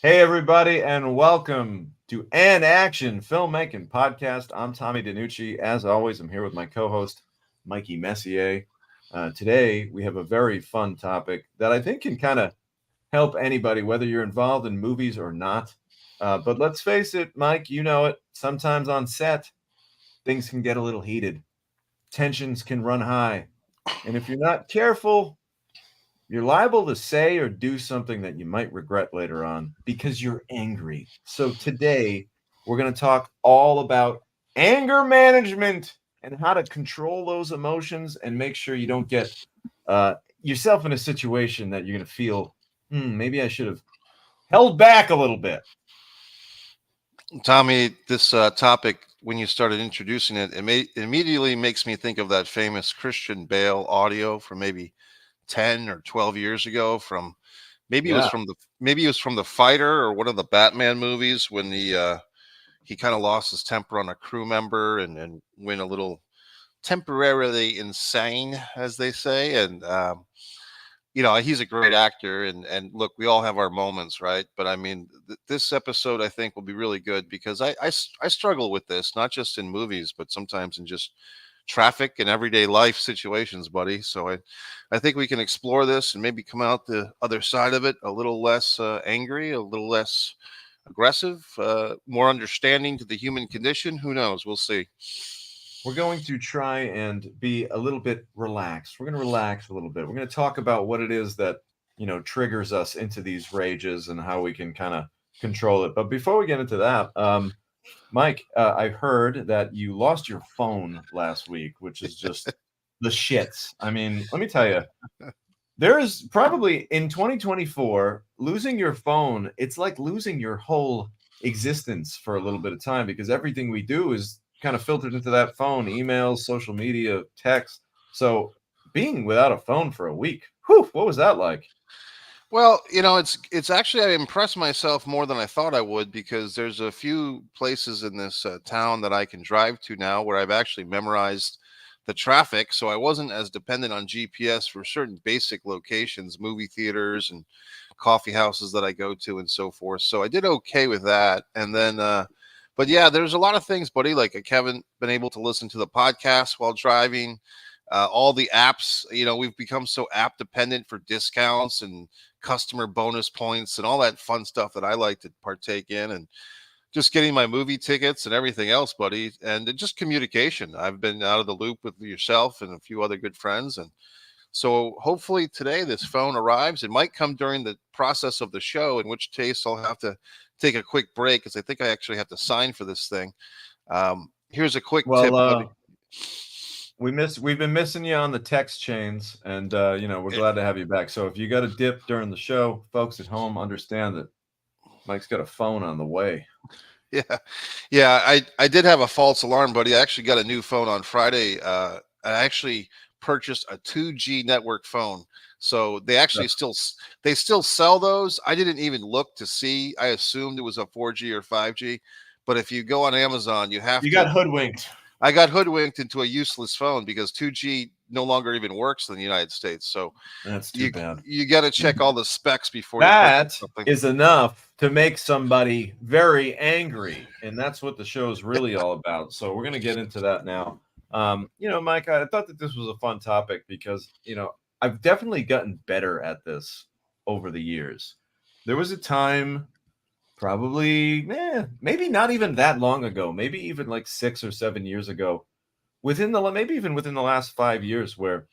Hey, everybody, and welcome to An Action Filmmaking Podcast. I'm Tommy DiNucci. As always, I'm here with my co host, Mikey Messier. Today, we have a very fun topic that I think can kind of help anybody, whether you're involved in movies or not. But let's face it, Mike, you know it. Sometimes on set, things can get a little heated, tensions can run high. And if you're not careful, you're liable to say or do something that you might regret later on because you're angry. So today, we're going to talk all about anger management and how to control those emotions and make sure you don't get yourself in a situation that you're going to feel, maybe I should have held back a little bit. Tommy, this topic, when you started introducing it, it immediately makes me think of that famous Christian Bale audio from maybe 10 or 12 years ago. From Yeah. maybe it was from The Fighter or one of the Batman movies when he kind of lost his temper on a crew member and went a little temporarily insane, as they say. And he's a great actor, and look, we all have our moments, right? But I mean, this episode I think will be really good because I struggle with this, not just in movies but sometimes in just traffic and everyday life situations, buddy. So I think we can explore this and maybe come out the other side of it a little less angry, a little less aggressive, more understanding to the human condition. Who knows? We'll see. We're going to try and be a little bit relaxed. We're going to relax a little bit. We're going to talk about what it is that, triggers us into these rages and how we can kind of control it. But before we get into that, Mike, I heard that you lost your phone last week, which is just the shits. I mean, let me tell you, there is probably in 2024, losing your phone, it's like losing your whole existence for a little bit of time because everything we do is kind of filtered into that phone, emails, social media, text. So being without a phone for a week, whew, what was that like? Well, it's actually, I impressed myself more than I thought I would because there's a few places in this town that I can drive to now where I've actually memorized the traffic, so I wasn't as dependent on GPS for certain basic locations, movie theaters and coffee houses that I go to and so forth. So I did okay with that. And then but yeah, there's a lot of things, buddy, like I haven't been able to listen to the podcast while driving. All the apps, we've become so app dependent for discounts and customer bonus points and all that fun stuff that I like to partake in, and just getting my movie tickets and everything else, buddy. And just communication. I've been out of the loop with yourself and a few other good friends. And so hopefully today this phone arrives. It might come during the process of the show, in which case I'll have to take a quick break because I think I actually have to sign for this thing. Here's a quick tip, Well, buddy. we've been missing you on the text chains, and we're glad to have you back. So if you got a dip during the show, folks at home understand that Mike's got a phone on the way. Yeah, yeah. I did have a false alarm, buddy. I actually got a new phone on Friday. I actually purchased a 2G network phone, so they still sell those. I didn't even look to see. I assumed it was a 4G or 5G, but if you go on Amazon, you have You to. got hoodwinked. I got hoodwinked into a useless phone because 2G no longer even works in the United States. So That's too you bad. you got to check all the specs before you purchase That something. is enough to make somebody very angry, and that's what the show is really all about. So we're going to get into that now. Mike, I thought that this was a fun topic because I've definitely gotten better at this over the years. There was a time, probably, maybe not even that long ago, maybe even like 6 or 7 years ago, maybe even within the last 5 years, where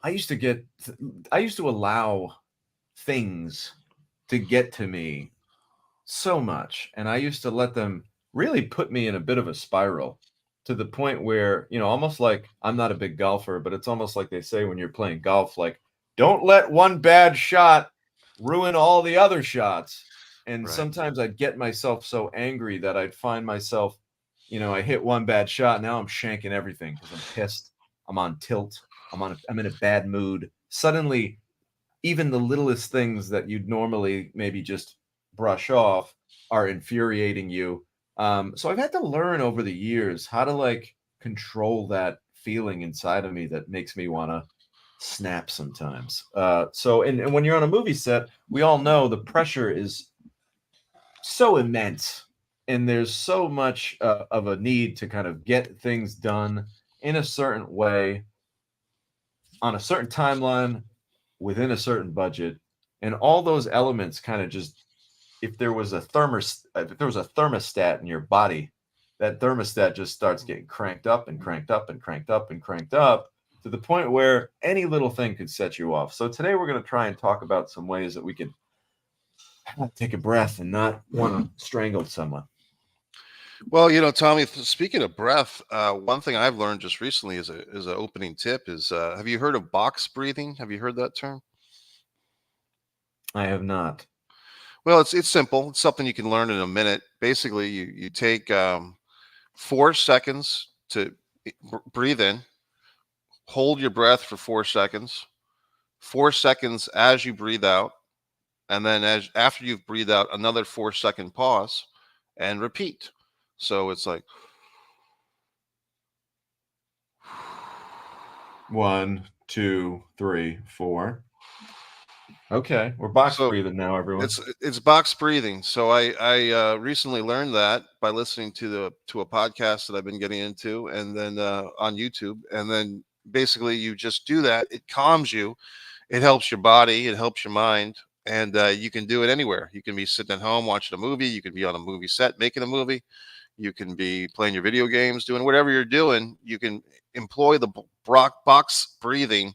I used to get, I used to allow things to get to me so much, and I used to let them really put me in a bit of a spiral to the point where, almost like I'm not a big golfer, but it's almost like they say when you're playing golf, like, don't let one bad shot ruin all the other shots. And Right. sometimes I'd get myself so angry that I'd find myself, I hit one bad shot. Now I'm shanking everything because I'm pissed. I'm on tilt. I'm in a bad mood. Suddenly, even the littlest things that you'd normally maybe just brush off are infuriating you. So I've had to learn over the years how to like control that feeling inside of me that makes me want to snap sometimes. And when you're on a movie set, we all know the pressure is so immense, and there's so much of a need to kind of get things done in a certain way on a certain timeline within a certain budget, and all those elements kind of just, if there was a thermostat in your body, that thermostat just starts getting cranked up and cranked up and cranked up and cranked up to the point where any little thing could set you off. So today we're going to try and talk about some ways that we can take a breath and not want to strangle someone. Well, Tommy, speaking of breath, one thing I've learned just recently is an opening tip is have you heard of box breathing? Have you heard that term? I have not. Well, it's simple. It's something you can learn in a minute. Basically, you take 4 seconds to breathe in, hold your breath for 4 seconds, 4 seconds as you breathe out, and then as after you've breathed out, another 4 second pause, and repeat. So it's like 1, 2, 3, 4. Okay, we're box so breathing now, everyone. it's box breathing. So I recently learned that by listening to a podcast that I've been getting into, and then on YouTube, and then basically you just do that. It calms you. It helps your body. It helps your mind, and you can do it anywhere. You can be sitting at home watching a movie. You can be on a movie set making a movie. You can be playing your video games, doing whatever you're doing. You can employ the box breathing.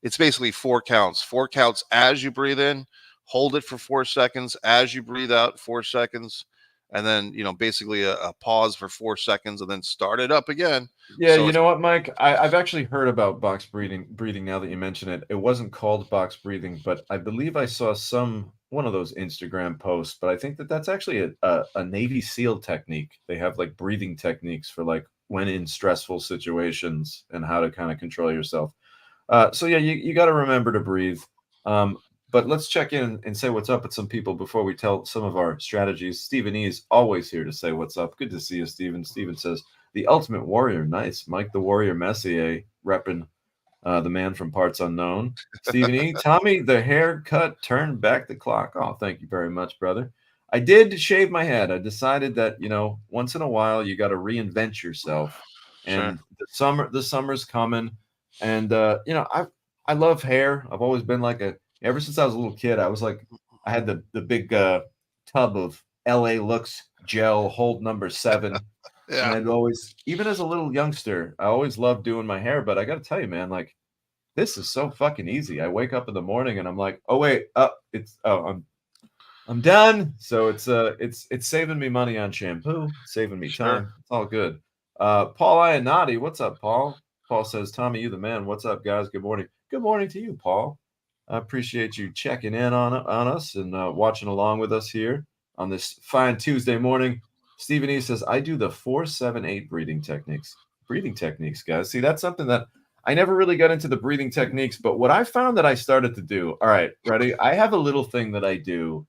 It's basically 4 counts. 4 counts as you breathe in, hold it for 4 seconds. As you breathe out, 4 seconds. And then, basically a pause for 4 seconds and then start it up again. Yeah, So you it's know what, Mike? I've actually heard about box breathing now that you mention it. It wasn't called box breathing, but I believe I saw one of those Instagram posts, but I think that that's actually a Navy SEAL technique. They have like breathing techniques for like when in stressful situations and how to kind of control yourself. So yeah, you got to remember to breathe. Um, but let's check in and say what's up with some people before we tell some of our strategies. Stephen E is always here to say what's up. Good to see you, Stephen. Stephen says the Ultimate Warrior, nice. Mike the Warrior Messier repping the man from Parts Unknown. Stephen E. Tommy, the haircut turned back the clock. Oh, thank you very much, brother. I did shave my head. I decided that, once in a while you got to reinvent yourself. sure. And the summer's coming. And I love hair. I've always been like ever since I was a little kid, I was like I had the big tub of LA Looks gel hold number 7. And Yeah. I'd always, even as a little youngster, I always loved doing my hair. But I got to tell you, man, like this is so fucking easy. I wake up in the morning and I'm like, oh wait, I'm done. So it's saving me money on shampoo, saving me Sure. time. It's all good. Paul Iannotti, what's up, Paul? Paul says, Tommy, you the man. What's up, guys? Good morning. Good morning to you, Paul. I appreciate you checking in on us and watching along with us here on this fine Tuesday morning. Stephen E says, I do the 4-7-8 breathing techniques. Breathing techniques, guys. See, that's something that I never really got into the breathing techniques, but what I found that I started to do, all right, ready? I have a little thing that I do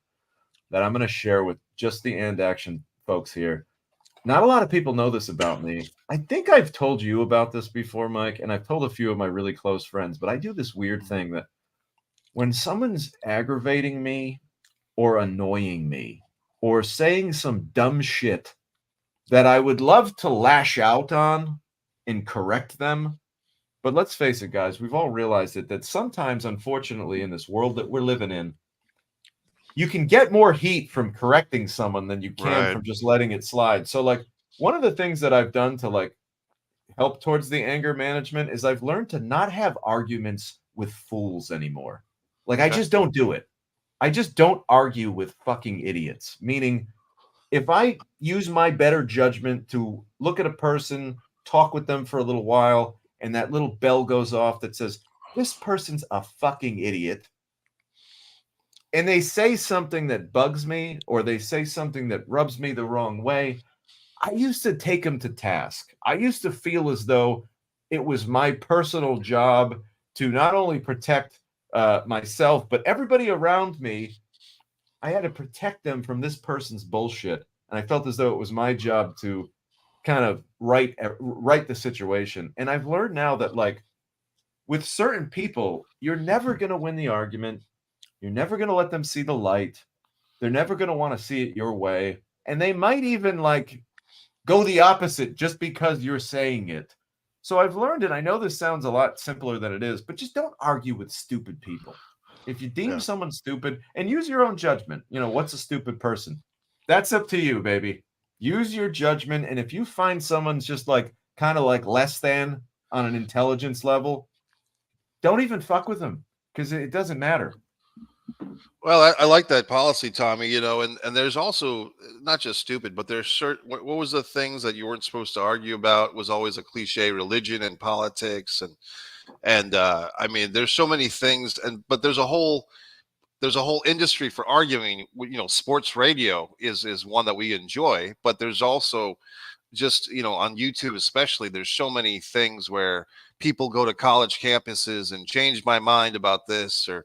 that I'm going to share with just the and action folks here. Not a lot of people know this about me. I think I've told you about this before, Mike, and I've told a few of my really close friends, but I do this weird thing that when someone's aggravating me or annoying me or saying some dumb shit that I would love to lash out on and correct them. But let's face it, guys, we've all realized it that sometimes, unfortunately, in this world that we're living in, you can get more heat from correcting someone than you can Right. from just letting it slide. So, like, one of the things that I've done to like help towards the anger management is I've learned to not have arguments with fools anymore. Like, I Okay. just don't do it. I just don't argue with fucking idiots. Meaning, if I use my better judgment to look at a person, talk with them for a little while, and that little bell goes off that says, this person's a fucking idiot, and they say something that bugs me or they say something that rubs me the wrong way, I used to take them to task. I used to feel as though it was my personal job to not only protect myself, but everybody around me. I had to protect them from this person's bullshit. And I felt as though it was my job to kind of right the situation. And I've learned now that, like, with certain people, you're never going to win the argument. You're never going to let them see the light. They're never going to want to see it your way. And they might even like go the opposite just because you're saying it. So I've learned, and I know this sounds a lot simpler than it is, but just don't argue with stupid people. If you deem Yeah. someone stupid, and use your own judgment, what's a stupid person? That's up to you, baby. Use your judgment. And if you find someone's just like kind of like less than on an intelligence level, don't even fuck with them because it doesn't matter. Well, I like that policy, Tommy. And there's also not just stupid, but there's certain. What was the things that you weren't supposed to argue about? Was always a cliche: religion and politics, and I mean, there's so many things, but there's a whole industry for arguing. Sports radio is one that we enjoy, but there's also just on YouTube especially, there's so many things where people go to college campuses and change my mind about this, or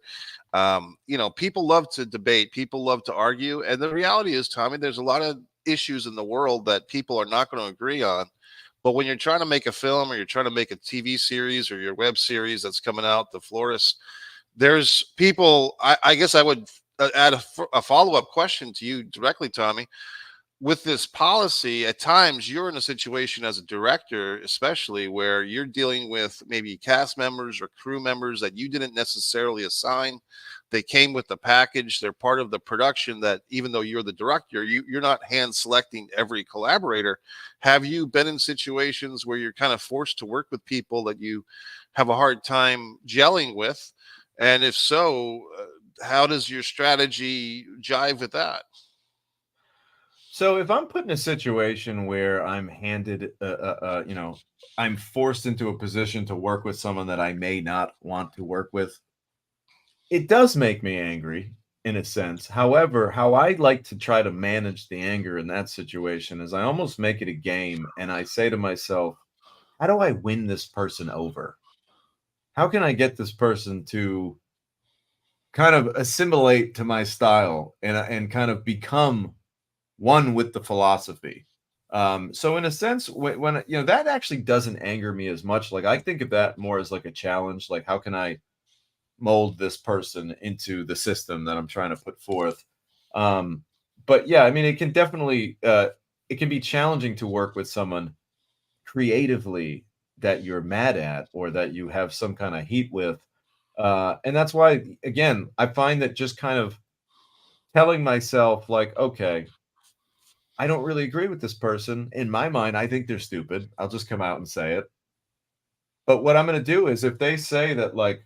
people love to debate, people love to argue, and the reality is, Tommy, there's a lot of issues in the world that people are not going to agree on. But when you're trying to make a film, or you're trying to make a TV series, or your web series that's coming out, The Florist, there's people. I guess I would add a follow-up question to you directly, Tommy. With this policy, at times you're in a situation as a director, especially, where you're dealing with maybe cast members or crew members that you didn't necessarily assign. They came with the package. They're part of the production. That even though you're the director, you're not hand selecting every collaborator. Have you been in situations where you're kind of forced to work with people that you have a hard time gelling with? And if so, how does your strategy jive with that? So if I'm put in a situation where I'm handed, I'm forced into a position to work with someone that I may not want to work with, it does make me angry in a sense. However, how I like to try to manage the anger in that situation is I almost make it a game and I say to myself, how do I win this person over? How can I get this person to kind of assimilate to my style and kind of become one with the philosophy? So in a sense, when that actually doesn't anger me as much. Like I think of that more as like a challenge. Like how can I mold this person into the system that I'm trying to put forth? But yeah, I mean, it can be challenging to work with someone creatively that you're mad at or that you have some kind of heat with. And that's why, again, I find that just kind of telling myself, like, okay, I don't really agree with this person. In my mind, I think they're stupid. I'll just come out and say it. But what I'm going to do is if they say that, like,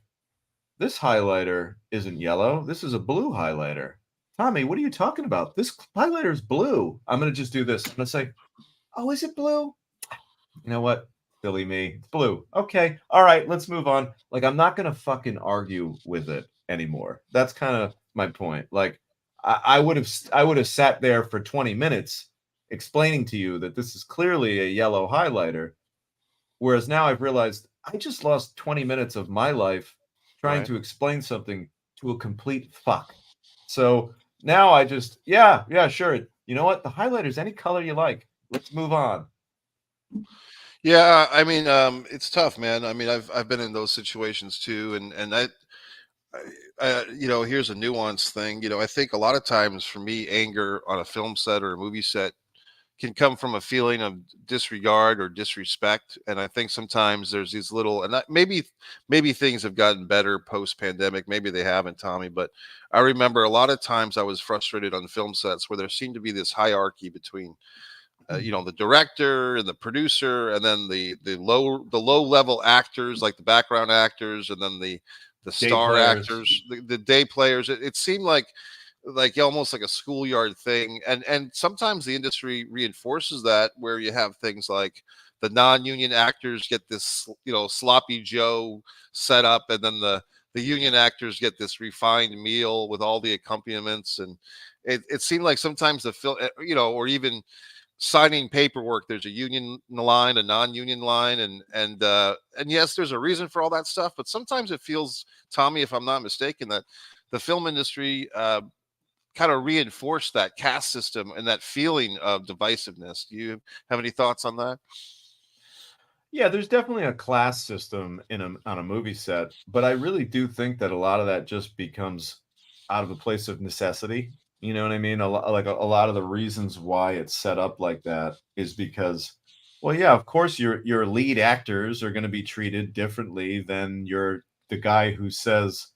this highlighter isn't yellow, this is a blue highlighter. Tommy, what are you talking about? This highlighter is blue. I'm going to just do this. I'm going to say, oh, is it blue? You know what? Silly me. It's blue. Okay. All right. Let's move on. Like, I'm not going to fucking argue with it anymore. That's kind of my point. Like, I would have sat there for 20 minutes explaining to you that this is clearly a yellow highlighter. Whereas now I've realized I just lost 20 minutes of my life trying Right. to explain something to a complete fuck. So now I just, yeah, yeah, sure. You know what? The highlighter's any color you like. Let's move on. Yeah, I mean, it's tough, man. I mean, I've been in those situations too, and here's a nuanced thing. I think a lot of times for me, anger on a film set or a movie set can come from a feeling of disregard or disrespect, and I think sometimes there's these little, and maybe things have gotten better post pandemic, maybe they haven't, Tommy. But I remember a lot of times I was frustrated on film sets where there seemed to be this hierarchy between the director and the producer, and then the low level actors, like the background actors, and then the Day star players. actors, the day players. It seemed like almost like a schoolyard thing, and sometimes the industry reinforces that, where you have things like the non-union actors get this sloppy joe set up, and then the union actors get this refined meal with all the accompaniments. And it seemed like sometimes the film, or even signing paperwork, there's a union line, a non-union line, and yes, there's a reason for all that stuff. But sometimes it feels, Tommy, if I'm not mistaken, that the film industry kind of reinforced that caste system and that feeling of divisiveness. Do you have any thoughts on that? Yeah, there's definitely a class system on a movie set, but I really do think that a lot of that just becomes out of a place of necessity. You know what I mean? A lot of the reasons why it's set up like that is because, well, yeah, of course your lead actors are going to be treated differently than the guy who says,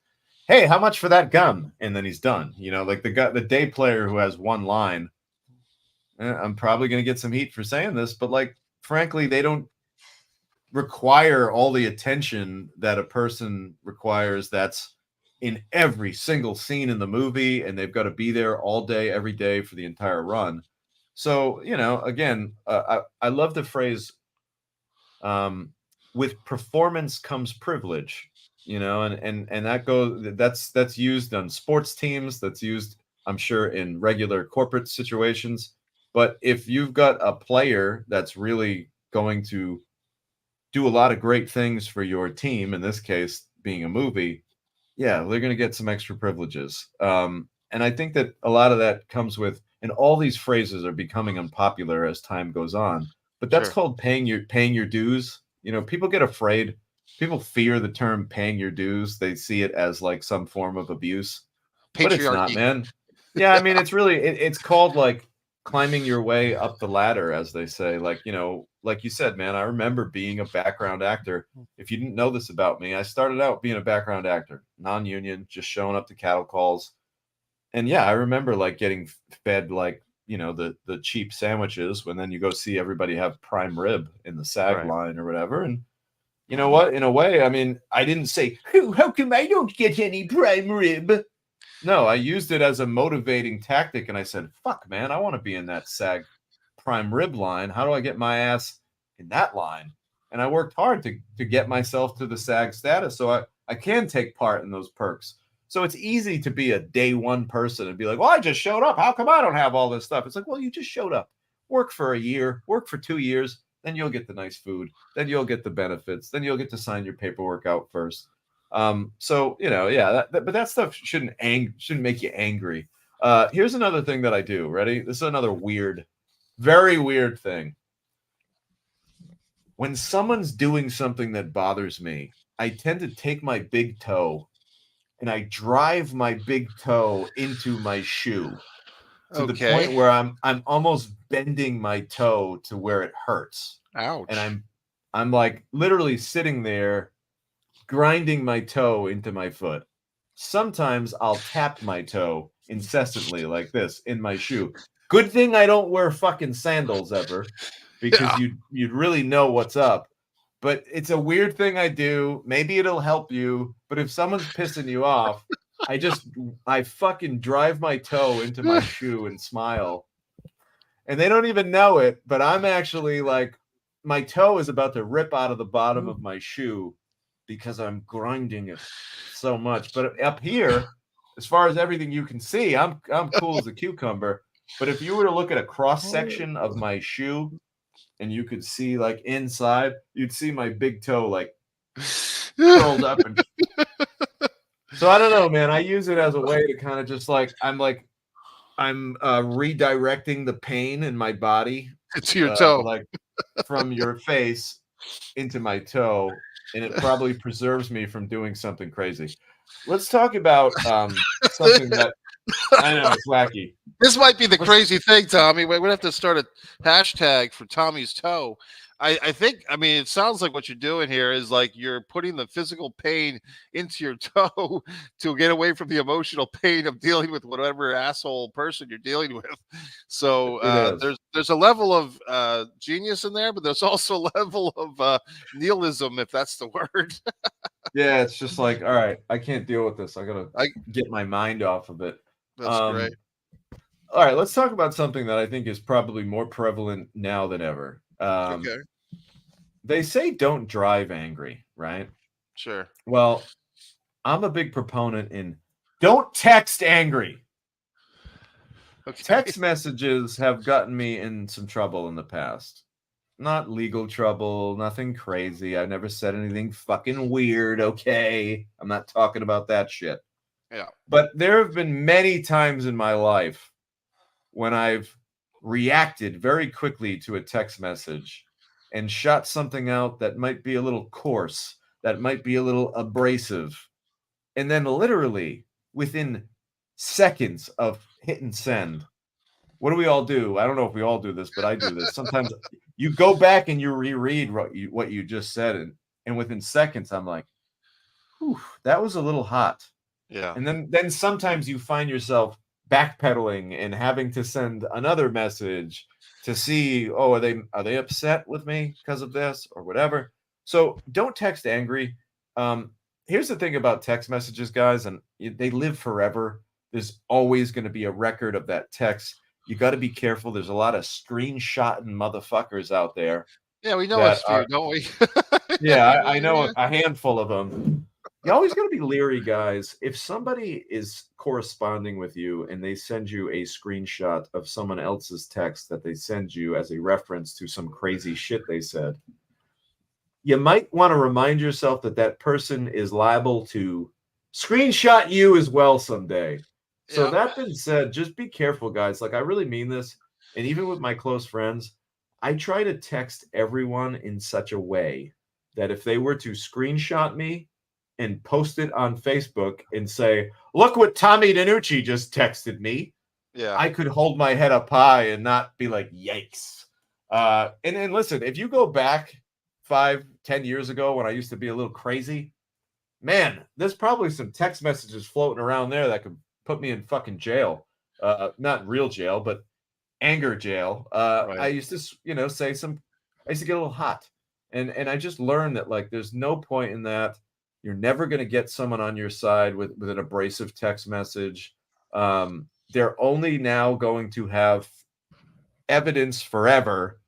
"Hey, how much for that gum?" and then he's done. You know, like the day player who has one line. I'm probably going to get some heat for saying this, but like frankly, they don't require all the attention that a person requires that's in every single scene in the movie, and they've got to be there all day every day for the entire run. So, you know, again, I love the phrase, um, with performance comes privilege, you know, and that goes, that's used on sports teams, that's used, I'm sure, in regular corporate situations. But if you've got a player that's really going to do a lot of great things for your team, in this case being a movie, yeah, they're going to get some extra privileges. And I think that a lot of that comes with, and all these phrases are becoming unpopular as time goes on. But that's Sure. called paying your dues. You know, people get afraid. People fear the term paying your dues. They see it as like some form of abuse, but it's not, Patriarchy. man. Yeah, I mean, it's really it's called like climbing your way up the ladder, as they say. Like, you know, like you said, man, I remember being a background actor. If you didn't know this about me, I started out being a background actor, non-union, just showing up to cattle calls. And yeah, I remember like getting fed like, you know, the cheap sandwiches when then you go see everybody have prime rib in the SAG Right. line or whatever. And you know what? In a way, I mean, I didn't say, "Oh, how come I don't get any prime rib?" No, I used it as a motivating tactic, and I said, "Fuck, man, I want to be in that SAG prime rib line. How do I get my ass in that line?" And I worked hard to get myself to the SAG status, so I can take part in those perks. So it's easy to be a day one person and be like, "Well, I just showed up. How come I don't have all this stuff?" It's like, well, you just showed up. Work for a year, work for 2 years, then you'll get the nice food, then you'll get the benefits, then you'll get to sign your paperwork out first. So you know, yeah, but that stuff shouldn't make you angry. Here's another thing that I do. Ready? This is another weird, very weird thing. When someone's doing something that bothers me, I tend to take my big toe and I drive my big toe into my shoe to the Okay. point where I'm almost bending my toe to where it hurts. And Ouch. I'm like literally sitting there grinding my toe into my foot. Sometimes I'll tap my toe incessantly like this in my shoe. Good thing I don't wear fucking sandals ever, because Yeah. you'd really know what's up. But it's a weird thing I do. Maybe it'll help you, but if someone's pissing you off, I fucking drive my toe into my shoe and smile, and they don't even know it, but I'm actually like, my toe is about to rip out of the bottom of my shoe because I'm grinding it so much. But up here, as far as everything you can see, I'm cool as a cucumber. But if you were to look at a cross section of my shoe and you could see like inside, you'd see my big toe like curled up. And so I don't know, man. I use it as a way to kind of just like I'm redirecting the pain in my body, It's your toe. like from your face into my toe, and it probably preserves me from doing something crazy. Let's talk about something that I know it's wacky. This might be the Let's crazy thing, Tommy. We're gonna have to start a hashtag for Tommy's toe. I think, I mean, it sounds like what you're doing here is like you're putting the physical pain into your toe to get away from the emotional pain of dealing with whatever asshole person you're dealing with. So it is. there's a level of genius in there, but there's also a level of nihilism, if that's the word. Yeah, it's just like, all right, I can't deal with this. I gotta I get my mind off of it. That's great. Um, all right, let's talk about something that I think is probably more prevalent now than ever. Okay, They say don't drive angry, right? sure. Well, I'm a big proponent in don't text angry. Okay. Text messages have gotten me in some trouble in the past. Not legal trouble, nothing crazy. I've never said anything fucking weird, okay? I'm not talking about that shit. Yeah. But there have been many times in my life when I've reacted very quickly to a text message and shot something out that might be a little coarse, that might be a little abrasive. And then literally within seconds of hit and send, what do we all do? I don't know if we all do this, but I do this. Sometimes you go back and you reread what you just said, and within seconds, I'm like, whew, that was a little hot. Yeah. And then sometimes you find yourself backpedaling and having to send another message to see, oh, are they upset with me because of this or whatever. So don't text angry. um Here's the thing about text messages, guys, and they live forever. There's always going to be a record of that text. You got to be careful. There's a lot of screenshotting motherfuckers out there Yeah, we know a that few, are, don't we? yeah, I know Yeah. a handful of them. You always got to be leery, guys. If somebody is corresponding with you and they send you a screenshot of someone else's text that they send you as a reference to some crazy shit they said, you might want to remind yourself that that person is liable to screenshot you as well someday. So Yeah. that being said, just be careful, guys. Like, I really mean this. And even with my close friends, I try to text everyone in such a way that if they were to screenshot me and post it on Facebook and say, look what Tommy DiNucci just texted me, Yeah. I could hold my head up high and not be like, yikes. And listen, if you go back 5, 10 years ago when I used to be a little crazy, man, there's probably some text messages floating around there that could put me in fucking jail. Not real jail, but anger jail. I Right. used to, say some. I used to get a little hot, and I just learned that, like, there's no point in that. You're never going to get someone on your side with an abrasive text message. They're only now going to have evidence forever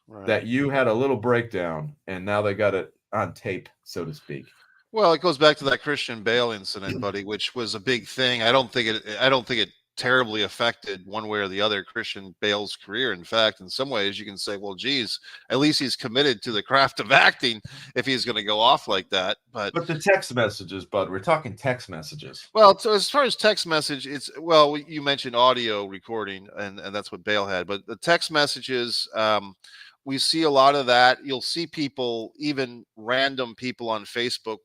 Right. that you had a little breakdown, and now they got it on tape, so to speak. Well, it goes back to that Christian Bale incident, buddy, which was a big thing. I don't think it terribly affected one way or the other Christian Bale's career. In fact, in some ways you can say, well, geez, at least he's committed to the craft of acting if he's going to go off like that. But But the text messages, bud, we're talking text messages. well, so as far as text message, it's well, you mentioned audio recording, and that's what Bale had, but the text messages, we see a lot of that. You'll see people, even random people on Facebook,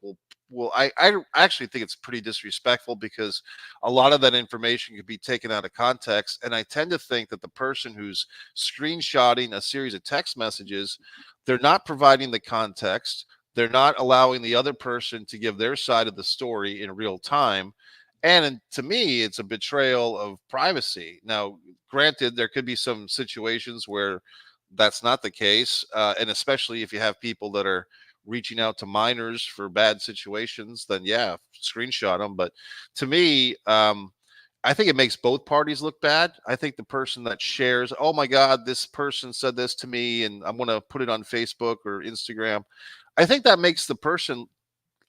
will I actually think it's pretty disrespectful because a lot of that information could be taken out of context, and I tend to think that the person who's screenshotting a series of text messages, they're not providing the context, they're not allowing the other person to give their side of the story in real time. And to me, it's a betrayal of privacy. Now, granted, there could be some situations where that's not the case. And especially if you have people that are reaching out to minors for bad situations, then yeah, screenshot them. But to me, I think it makes both parties look bad. I think the person that shares, oh my God, this person said this to me, and I'm going to put it on Facebook or Instagram. I think that makes the person,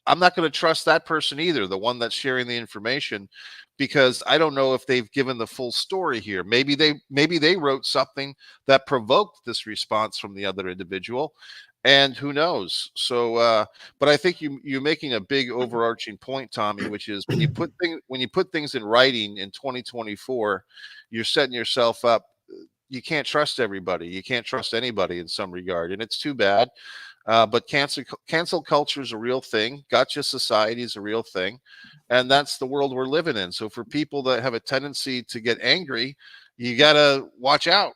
I'm not going to trust that person either, the one that's sharing the information, because I don't know if they've given the full story here. Maybe they wrote something that provoked this response from the other individual, and who knows. So but I think you're making a big overarching point, Tommy, which is when you put things in writing in 2024, you're setting yourself up. You can't trust everybody. You can't trust anybody in some regard, and it's too bad. But cancel culture is a real thing. Gotcha society is a real thing, and that's the world we're living in. So for people that have a tendency to get angry, you gotta watch out.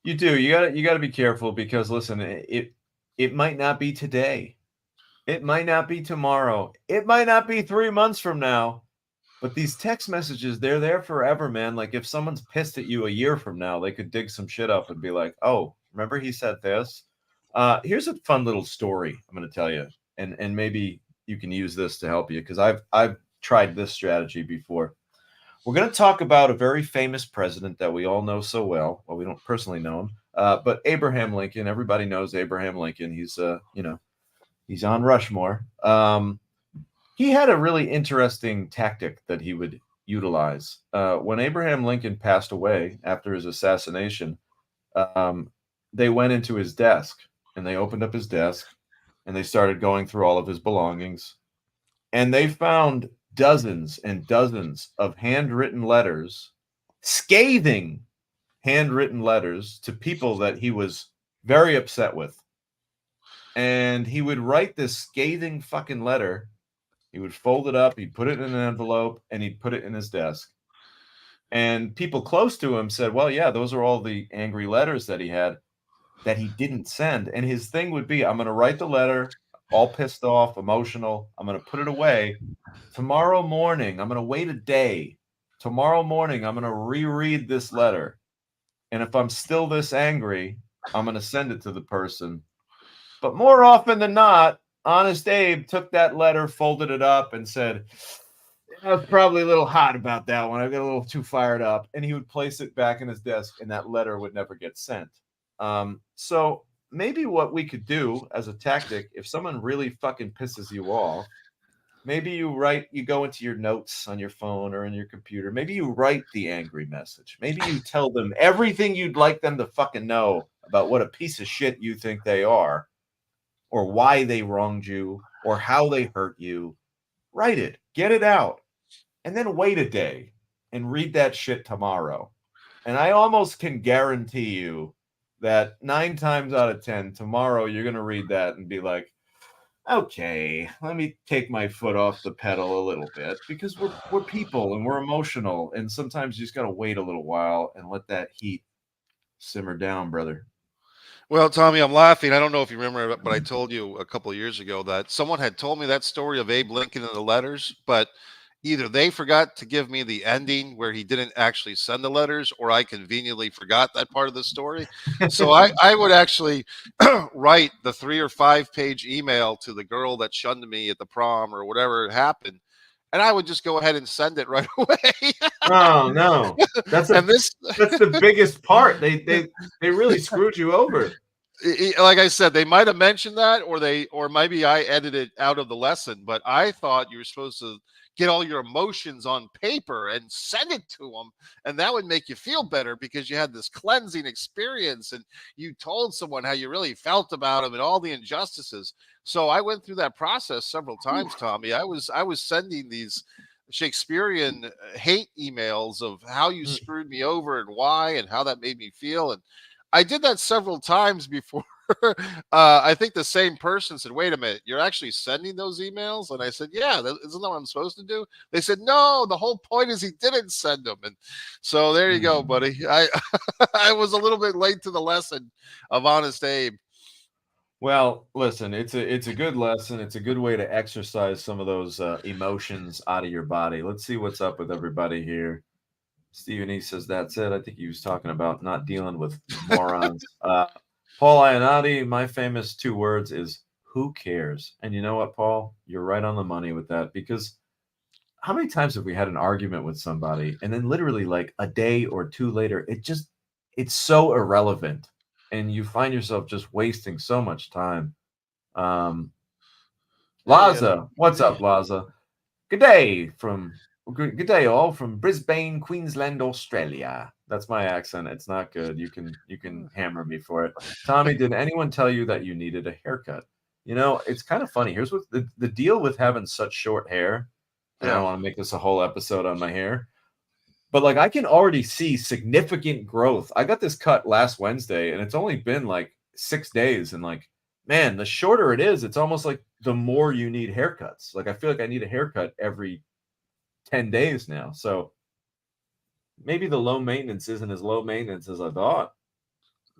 You do. You gotta be careful because, listen, it might not be today. It might not be tomorrow. It might not be 3 months from now. But these text messages, they're there forever, man. Like, if someone's pissed at you a year from now, they could dig some shit up and be like, "Oh, remember he said this?" Here's a fun little story I'm going to tell you, and maybe you can use this to help you because I've tried this strategy before. We're going to talk about a very famous president that we all know so well. Well, we don't personally know him, but Abraham Lincoln. Everybody knows Abraham Lincoln. He's he's on Rushmore. He had a really interesting tactic that he would utilize. When Abraham Lincoln passed away after his assassination, um, they went into his desk and they opened up his desk and they started going through all of his belongings. And they found dozens and dozens of handwritten letters, scathing handwritten letters to people that he was very upset with. And he would write this scathing fucking letter He would fold it up, he'd put it in an envelope, and he'd put it in his desk. And people close to him said, well, yeah, those are all the angry letters that he had that he didn't send. And his thing would be, I'm going to write the letter, all pissed off, emotional. I'm going to put it away. Tomorrow morning, I'm going to wait a day. Tomorrow morning, I'm going to reread this letter. And if I'm still this angry, I'm going to send it to the person. But more often than not, Honest Abe took that letter, folded it up, and said, I was probably a little hot about that one. I got a little too fired up. And he would place it back in his desk, and that letter would never get sent. So maybe what we could do as a tactic, if someone really fucking pisses you off, maybe you go into your notes on your phone or in your computer. Maybe you write the angry message. Maybe you tell them everything you'd like them to fucking know about what a piece of shit you think they are, or why they wronged you, or how they hurt you. Write it, get it out, and then wait a day and read that shit tomorrow. And I almost can guarantee you that 9 times out of 10, tomorrow you're going to read that and be like, okay, let me take my foot off the pedal a little bit, because we're people and we're emotional. And sometimes you just got to wait a little while and let that heat simmer down, brother. Well, Tommy, I'm laughing. I don't know if you remember, but I told you a couple of years ago that someone had told me that story of Abe Lincoln and the letters, but either they forgot to give me the ending where he didn't actually send the letters, or I conveniently forgot that part of the story. So I would actually write the 3 or 5 page email to the girl that shunned me at the prom or whatever happened, and I would just go ahead and send it right away. Oh no. That's And this the biggest part. They really screwed you over. like I said, they might have mentioned that, or maybe I edited out of the lesson, but I thought you were supposed to get all your emotions on paper and send it to them, and that would make you feel better because you had this cleansing experience and you told someone how you really felt about them and all the injustices. So I went through that process several times, Tommy. I was sending these Shakespearean hate emails of how you screwed me over and why and how that made me feel, and I did that several times before. I think the same person said, "Wait a minute, you're actually sending those emails?" And I said, "Yeah, isn't that what I'm supposed to do?" They said, "No, the whole point is he didn't send them." And so there you go, buddy. I I was a little bit late to the lesson of Honest Abe. Well, listen, it's a good lesson. It's a good way to exercise some of those emotions out of your body. Let's see what's up with everybody here. Stephen E says that's it. I think he was talking about not dealing with morons. Paul Ionati, my famous 2 words is who cares? And you know what, Paul? You're right on the money with that, because how many times have we had an argument with somebody and then literally like a day or 2 later, it's so irrelevant and you find yourself just wasting so much time. Um, Hey, Laza, what's up, Laza? Good day good day all from Brisbane, Queensland, Australia. That's my accent. It's not good. You can hammer me for it. Tommy, did anyone tell you that you needed a haircut? You know, it's kind of funny. Here's what the deal with having such short hair, and I yeah. don't want to make this a whole episode on my hair, but like I can already see significant growth. I got this cut last Wednesday and it's only been like 6 days, and like, man, the shorter it is, it's almost like the more you need haircuts. Like I feel like I need a haircut every 10 days now. So maybe the low maintenance isn't as low maintenance as I thought.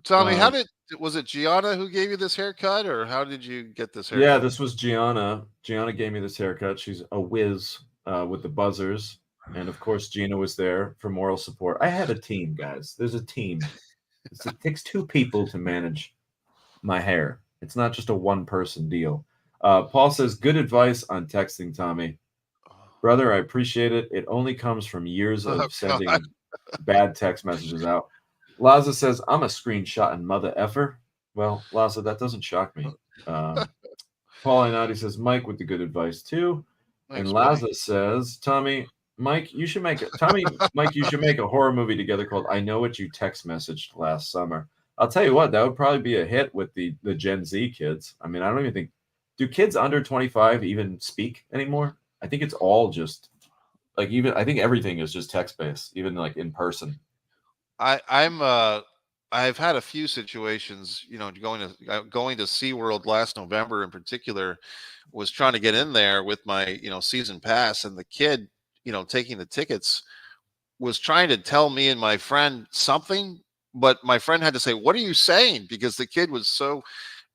Tommy, how Um, did was it Gianna who gave you this haircut, or how did you get this yeah, haircut? this was Gianna. Gianna gave me this haircut. She's a whiz with the buzzers. And of course, Gina was there for moral support. I had a team, guys. There's a team. It takes 2 people to manage my hair. It's not just a one person deal. Paul says, good advice on texting, Tommy. Brother, I appreciate it. It only comes from years Oh of God. sending bad text messages out. Laza says, I'm a screenshot and mother effer. Well, Laza, that doesn't shock me. Paul Inati says, Mike with the good advice too. And Thanks, buddy. Laza says, Mike, you should make a horror movie together called I Know What You Text Messaged Last Summer. I'll tell you what, that would probably be a hit with the Gen Z kids. I mean, I don't even think, do kids under 25 even speak anymore? I think it's all just I think everything is just text based, even like in person. I'm I've had a few situations, going to SeaWorld last November in particular, was trying to get in there with my, season pass, and the kid, taking the tickets was trying to tell me and my friend something, but my friend had to say, "What are you saying?" Because the kid was so,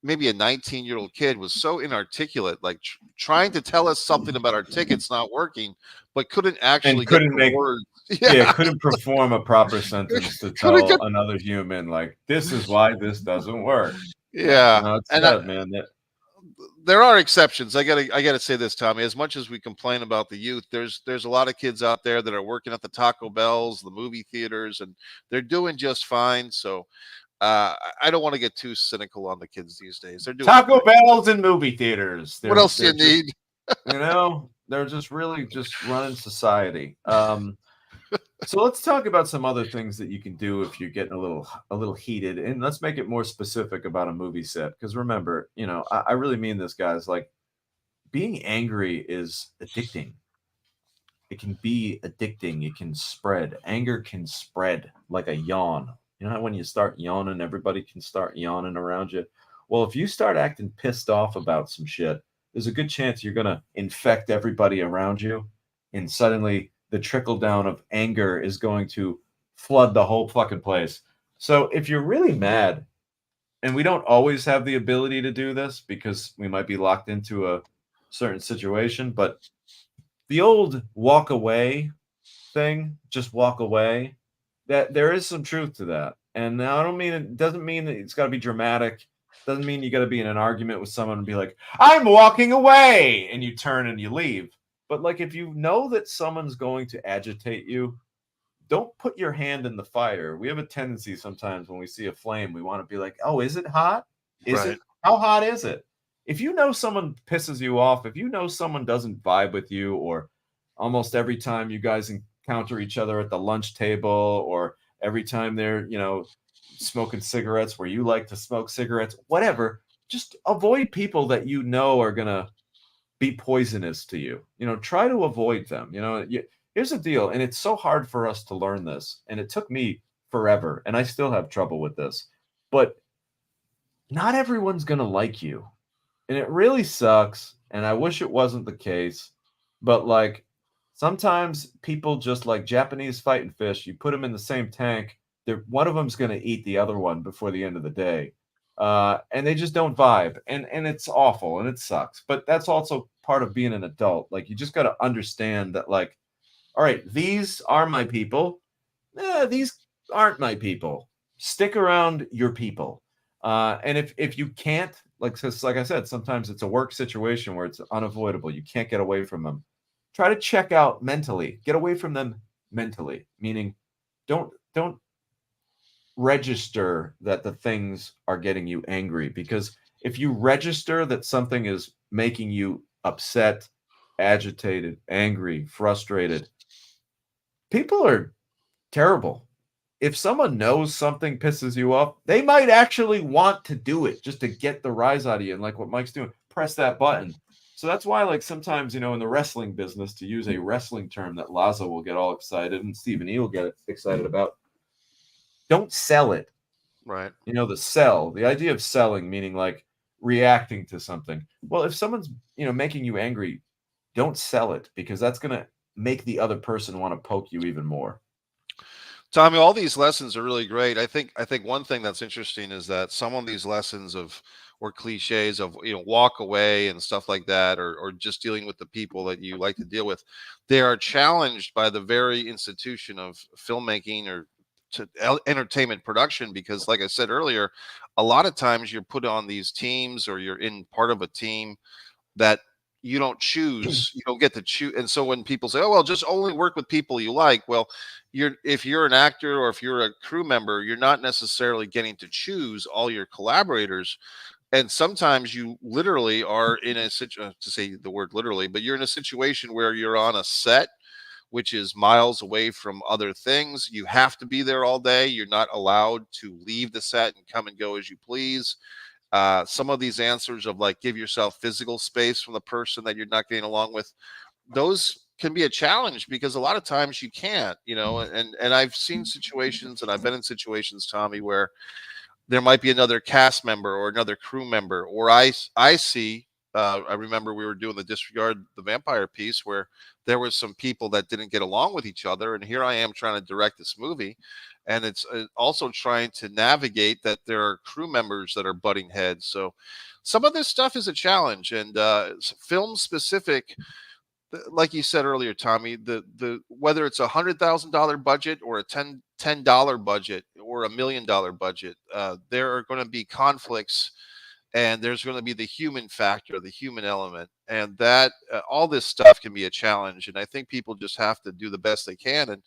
maybe a 19-year-old kid, was so inarticulate, like trying to tell us something about our tickets not working, but couldn't And actually get couldn't the make words. yeah, Yeah, couldn't perform a proper sentence to couldn't tell get. another human like this is why this doesn't work. Yeah, It's and sad, man. That there are exceptions. I gotta say this, Tommy. As much as we complain about the youth, there's a lot of kids out there that are working at the Taco Bells, the movie theaters, and they're doing just fine. So I don't want to get too cynical on the kids these days. They're doing Taco okay. Bells and movie theaters. What else do They're you just need? they're just really just running society. So let's talk about some other things that you can do if you're getting a little heated, and let's make it more specific about a movie set. Because remember, I really mean this, guys. Like being angry is addicting. It can be addicting. It can spread. Anger can spread like a yawn. You know how when you start yawning, everybody can start yawning around you? Well, if you start acting pissed off about some shit, there's a good chance you're going to infect everybody around you. And suddenly the trickle down of anger is going to flood the whole fucking place. So if you're really mad, and we don't always have the ability to do this because we might be locked into a certain situation, but the old walk away thing, just walk away, that there is some truth to that. And now I don't mean it doesn't mean that it's got to be dramatic. Doesn't mean you got to be in an argument with someone and be like, "I'm walking away," and you turn and you leave. But like if you know that someone's going to agitate you, don't put your hand in the fire. We have a tendency sometimes when we see a flame, we want to be like, "Oh, is it hot? Is Right, it? How hot is it?" If you know someone pisses you off, if you know someone doesn't vibe with you, or almost every time you guys encounter each other at the lunch table, or every time they're, smoking cigarettes where you like to smoke cigarettes, whatever, just avoid people that you know are going to be poisonous to you. Try to avoid them. Here's the deal, and it's so hard for us to learn this, and it took me forever, and I still have trouble with this. But not everyone's going to like you. And it really sucks, and I wish it wasn't the case, but like sometimes people just like Japanese fighting fish, you put them in the same tank, one of them's going to eat the other one before the end of the day. And they just don't vibe, and it's awful and it sucks. But that's also part of being an adult. Like you just got to understand that, like, all right, these are my people. These aren't my people. Stick around your people. And if you can't, like I said, sometimes it's a work situation where it's unavoidable. You can't get away from them. Try to check out mentally. Get away from them mentally, meaning don't register that the things are getting you angry, because if you register that something is making you upset, agitated, angry, frustrated, people are terrible. If someone knows something pisses you off, they might actually want to do it just to get the rise out of you. And like what Mike's doing, press that button. So that's why, like, sometimes, in the wrestling business, to use a wrestling term that Lazo will get all excited and Stephen E will get excited about, don't sell it. right. The idea of selling, meaning like reacting to something. Well, if someone's, making you angry, don't sell it, because that's going to make the other person want to poke you even more. Tommy, all these lessons are really great. I think one thing that's interesting is that some of these lessons of, or cliches of, walk away and stuff like that, or just dealing with the people that you like to deal with, they are challenged by the very institution of filmmaking or entertainment production. Because like I said earlier, a lot of times you're put on these teams, or you're in part of a team that you don't choose, you don't get to choose. And so when people say, "Oh, well, just only work with people you like," well, if you're an actor or if you're a crew member, you're not necessarily getting to choose all your collaborators. And sometimes you literally are in a situation, to say the word literally, but you're in a situation where you're on a set which is miles away from other things. You have to be there all day. You're not allowed to leave the set and come and go as you please. Some of these answers of like, give yourself physical space from the person that you're not getting along with, those can be a challenge because a lot of times you can't, and I've seen situations and I've been in situations, Tommy, where there might be another cast member or another crew member, or I see. I remember we were doing the Disregard the Vampire piece where there was some people that didn't get along with each other, and here I am trying to direct this movie, and it's also trying to navigate that there are crew members that are butting heads. So some of this stuff is a challenge, and film specific, like you said earlier, Tommy, the whether it's $100,000 budget or a $10 budget or $1 million budget, there are going to be conflicts, and there's going to be the human factor, the human element, and that all this stuff can be a challenge. And I think people just have to do the best they can. And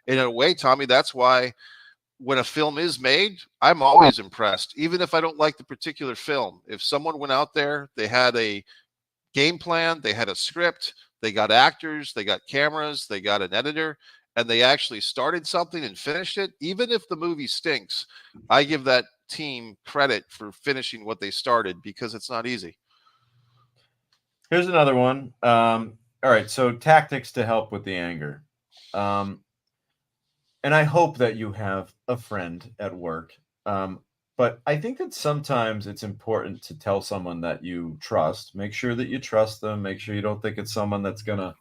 in a way, Tommy, that's why when a film is made, I'm always impressed, even if I don't like the particular film. If someone went out there, they had a game plan, they had a script, they got actors, they got cameras, they got an editor, and they actually started something and finished it. Even if the movie stinks, I give that team credit for finishing what they started because it's not easy. Here's another one. All right, so tactics to help with the anger. Um, and I hope that you have a friend at work. But I think that sometimes it's important to tell someone that you trust. Make sure that you trust them. Make sure you don't think it's someone that's gonna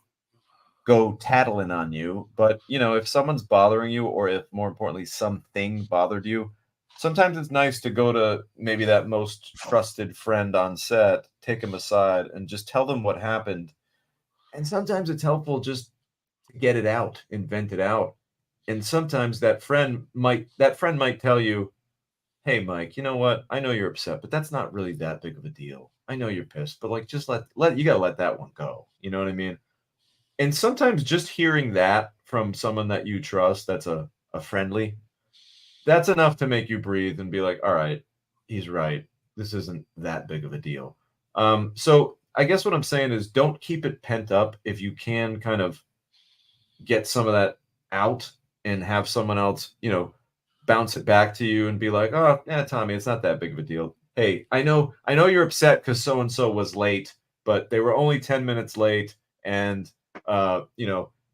go tattling on you. But if someone's bothering you, or if more importantly something bothered you, sometimes it's nice to go to maybe that most trusted friend on set, take them aside, and just tell them what happened. And sometimes it's helpful just to get it out and vent it out. And sometimes that friend might tell you, "Hey, Mike, you know what? I know you're upset, but that's not really that big of a deal. I know you're pissed, but like just let you gotta let that one go." You know what I mean? And sometimes just hearing that from someone that you trust, that's a friendly, that's enough to make you breathe and be like, all right, he's right. This isn't that big of a deal. So I guess what I'm saying is don't keep it pent up. If you can kind of get some of that out and have someone else, bounce it back to you and be like, "Oh, yeah, Tommy, it's not that big of a deal. Hey, I know you're upset because so and so was late, but they were only 10 minutes late, and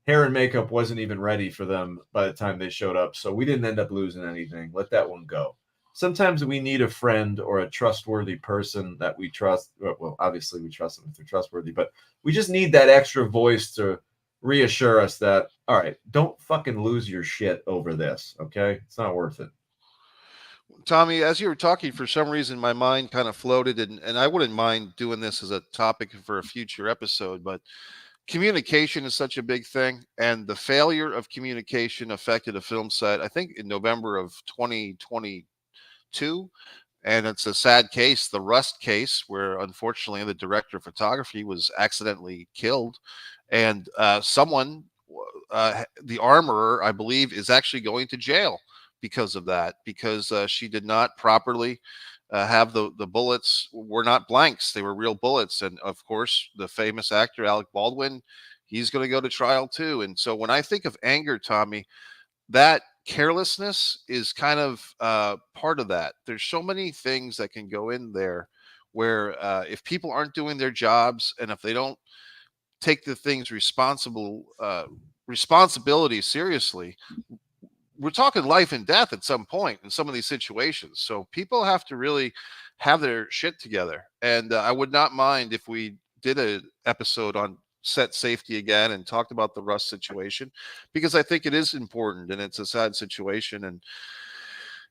hair and makeup wasn't even ready for them by the time they showed up, so we didn't end up losing anything. Let that one go." Sometimes we need a friend or a trustworthy person that we trust. Well, obviously we trust them if they're trustworthy, but we just need that extra voice to reassure us that, all right, don't fucking lose your shit over this, okay? It's not worth it. Tommy, as you were talking, for some reason, my mind kind of floated, and I wouldn't mind doing this as a topic for a future episode, but communication is such a big thing, and the failure of communication affected a film set, I think, in November of 2022. And it's a sad case, the Rust case, where unfortunately the director of photography was accidentally killed. And someone, the armorer, I believe, is actually going to jail because of that, because she did not properly have the bullets were not blanks, they were real bullets. And of course, the famous actor Alec Baldwin, he's going to go to trial too. And so when I think of anger, Tommy, that carelessness is kind of part of that. There's so many things that can go in there where if people aren't doing their jobs and if they don't take the things responsibility seriously, we're talking life and death at some point in some of these situations. So people have to really have their shit together. And I would not mind if we did an episode on set safety again and talked about the Rust situation, because I think it is important and it's a sad situation.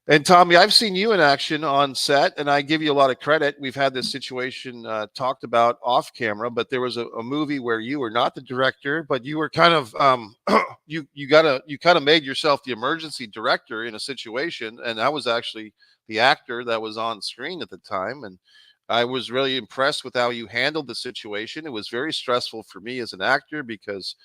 And Tommy, I've seen you in action on set, and I give you a lot of credit. We've had this situation talked about off camera, but there was a movie where you were not the director, but you were kind of you kind of made yourself the emergency director in a situation, and I was actually the actor that was on screen at the time, and I was really impressed with how you handled the situation. It was very stressful for me as an actor because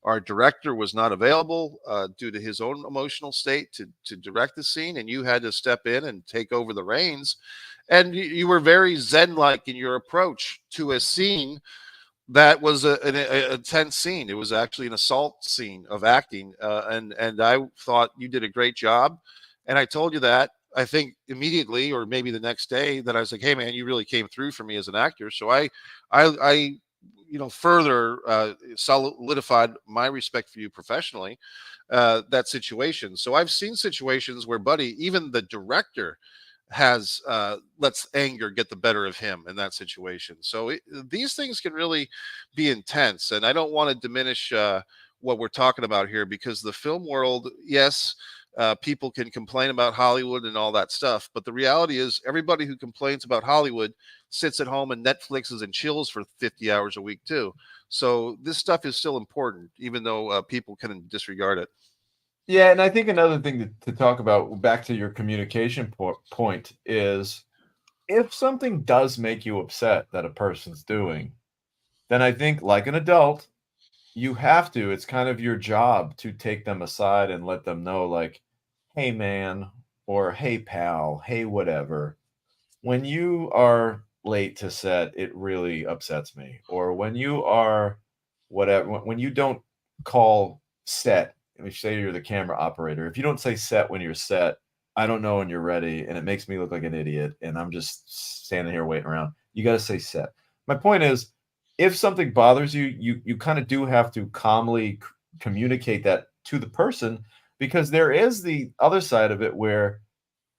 our director was not available due to his own emotional state to direct the scene, and you had to step in and take over the reins. And you were very zen-like in your approach to a scene that was a tense scene. It was actually an assault scene of acting, and I thought you did a great job. And I told you that, I think, immediately, or maybe the next day, that I was like, "Hey, man, you really came through for me as an actor." So I further solidified my respect for you professionally, that situation. So I've seen situations where, buddy, even the director has lets anger get the better of him in that situation. So these things can really be intense, and I don't want to diminish what we're talking about here, because the film world, yes, people can complain about Hollywood and all that stuff, but the reality is everybody who complains about Hollywood sits at home and Netflixes and chills for 50 hours a week too. So this stuff is still important, even though people can disregard it. Yeah, and I think another thing to talk about, back to your communication point, is if something does make you upset that a person's doing, then I think, like an adult, you have to, it's kind of your job to take them aside and let them know, like, "Hey, man," or "Hey, pal," "Hey, whatever. When you are late to set, it really upsets me." Or when you are whatever, when you don't call set, let me say you're the camera operator. If you don't say set when you're set, I don't know when you're ready, and it makes me look like an idiot, and I'm just standing here waiting around. You got to say set. My point is, if something bothers you, you kind of do have to calmly communicate that to the person, because there is the other side of it where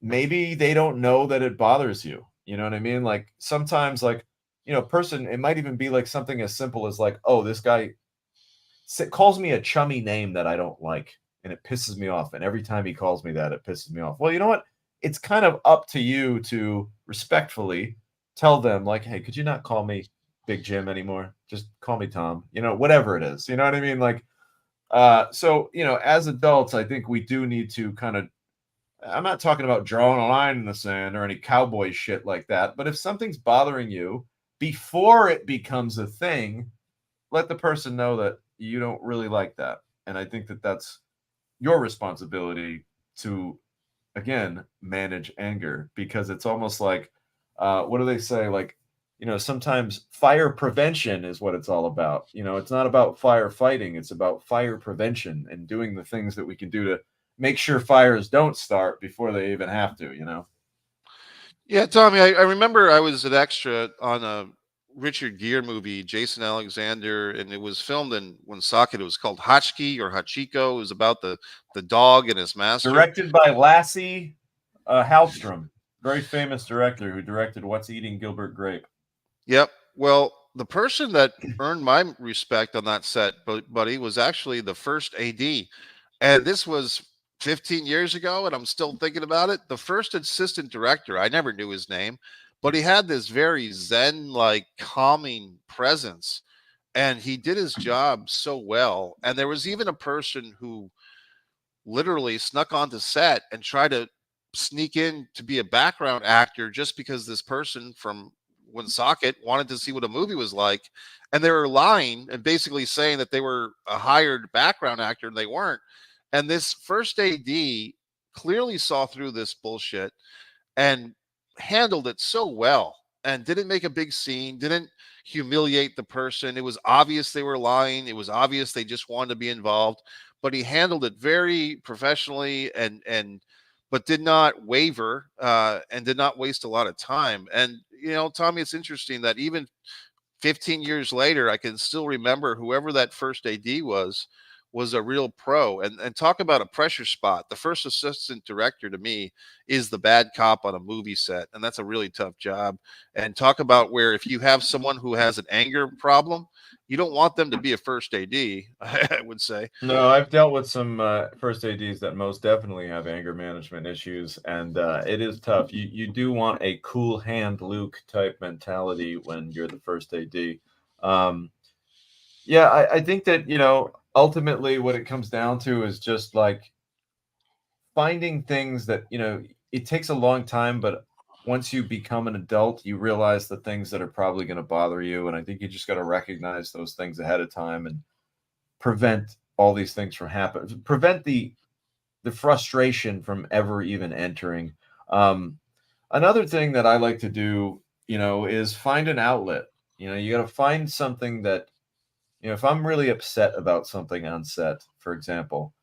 maybe they don't know that it bothers you. You know what I mean? Like sometimes, like, person, it might even be like something as simple as like, oh, this guy calls me a chummy name that I don't like, and it pisses me off. And every time he calls me that, it pisses me off. Well, you know what? It's kind of up to you to respectfully tell them, like, hey, could you not call me Big Jim anymore? Just call me Tom. Whatever it is. You know what I mean? Like, so as adults, I think we do need to kind of, I'm not talking about drawing a line in the sand or any cowboy shit like that, but if something's bothering you before it becomes a thing, let the person know that you don't really like that. And I think that that's your responsibility to, again, manage anger, because it's almost like, what do they say? Like, sometimes fire prevention is what it's all about. It's not about firefighting, it's about fire prevention and doing the things that we can do to make sure fires don't start before they even have to. Yeah, Tommy, I remember I was an extra on a Richard Gere movie, Jason Alexander, and it was filmed in Woonsocket. It was called Hotchkiss or Hachiko. It was about the dog and his master. Directed by Lassie Hallstrom, very famous director who directed What's Eating Gilbert Grape. Yep. Well, the person that earned my respect on that set, buddy, was actually the first AD. And this was 15 years ago, and I'm still thinking about it. The first assistant director, I never knew his name, but he had this very zen like calming presence. And he did his job so well. And there was even a person who literally snuck onto set and tried to sneak in to be a background actor just because this person from Woonsocket wanted to see what a movie was like. And they were lying and basically saying that they were a hired background actor and they weren't. And this first AD clearly saw through this bullshit and handled it so well and didn't make a big scene, didn't humiliate the person. It was obvious they were lying. It was obvious they just wanted to be involved, but he handled it very professionally and but did not waver and did not waste a lot of time. And Tommy, it's interesting that even 15 years later, I can still remember whoever that first AD was a real pro. And talk about a pressure spot. The first assistant director to me is the bad cop on a movie set, and that's a really tough job. And talk about where if you have someone who has an anger problem, you don't want them to be a first AD, I would say. No, I've dealt with some first ADs that most definitely have anger management issues, and it is tough. You do want a cool hand Luke type mentality when you're the first AD. Um, yeah, I think that ultimately what it comes down to is just like finding things that it takes a long time, but once you become an adult, you realize the things that are probably going to bother you, and I think you just got to recognize those things ahead of time and prevent all these things from happening, prevent the frustration from ever even entering. um Another thing that I like to do, is find an outlet. You got to find something that, if I'm really upset about something on set, for example,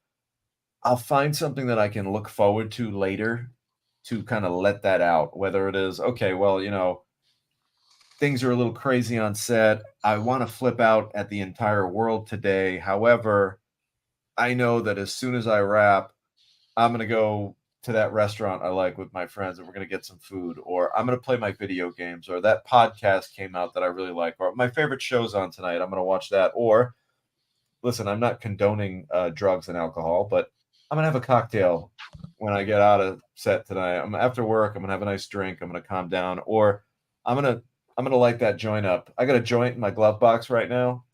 I'll find something that I can look forward to later to kind of let that out, whether it is, okay, well, things are a little crazy on set. I want to flip out at the entire world today. However, I know that as soon as I wrap, I'm going to go to that restaurant I like with my friends and we're going to get some food, or I'm going to play my video games, or that podcast came out that I really like, or my favorite show's on tonight. I'm going to watch that. Or listen, I'm not condoning drugs and alcohol, but I'm going to have a cocktail when I get out of set tonight. I'm after work. I'm going to have a nice drink. I'm going to calm down, or I'm going to, I'm going to light that joint up. I got a joint in my glove box right now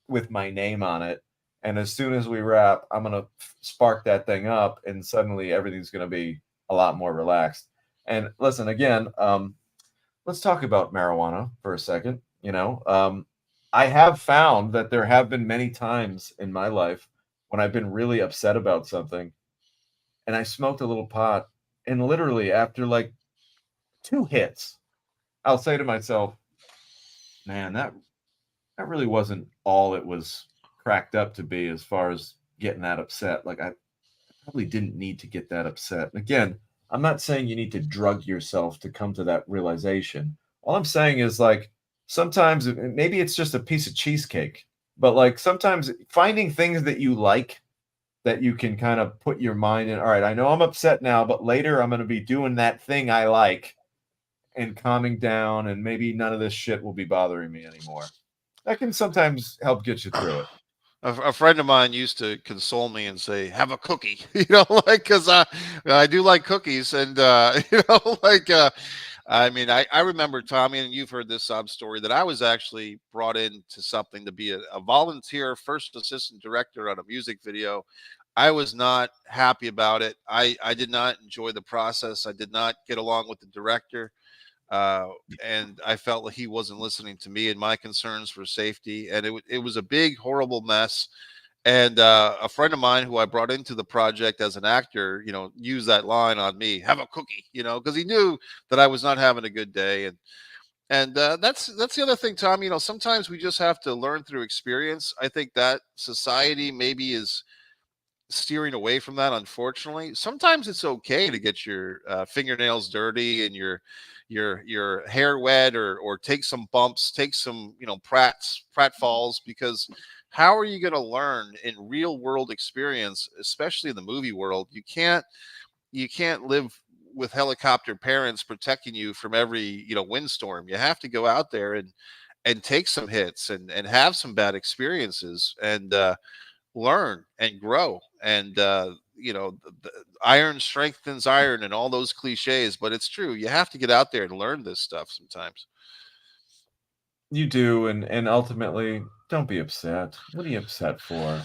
with my name on it. And as soon as we wrap, I'm going to spark that thing up and suddenly everything's going to be a lot more relaxed. And listen, again, let's talk about marijuana for a second. I have found that there have been many times in my life when I've been really upset about something and I smoked a little pot. And literally after like 2 hits, I'll say to myself, man, that really wasn't all it was cracked up to be as far as getting that upset. Like I probably didn't need to get that upset. And again, I'm not saying you need to drug yourself to come to that realization. All I'm saying is like sometimes maybe it's just a piece of cheesecake, but like sometimes finding things that you like that you can kind of put your mind in. All right, I know I'm upset now, but later I'm going to be doing that thing I like and calming down, and maybe none of this shit will be bothering me anymore. That can sometimes help get you through it. A friend of mine used to console me and say, "Have a cookie," like because I do like cookies, and like I mean, I remember, Tommy, and you've heard this sob story, that I was actually brought into something to be a volunteer first assistant director on a music video. I was not happy about it. I did not enjoy the process. I did not get along with the director, uh, and I felt like he wasn't listening to me and my concerns for safety. And it was a big, horrible mess. And a friend of mine who I brought into the project as an actor, used that line on me, "Have a cookie," because he knew that I was not having a good day. And that's the other thing, Tom. Sometimes we just have to learn through experience. I think that society maybe is steering away from that, unfortunately. Sometimes it's okay to get your fingernails dirty and your hair wet, or take some bumps, take some pratfalls, because how are you going to learn in real world experience, especially in the movie world? You can't live with helicopter parents protecting you from every windstorm. You have to go out there and take some hits and have some bad experiences, and learn and grow. And the iron strengthens iron and all those cliches, but it's true. You have to get out there and learn this stuff sometimes. You do, and ultimately, don't be upset. What are you upset for?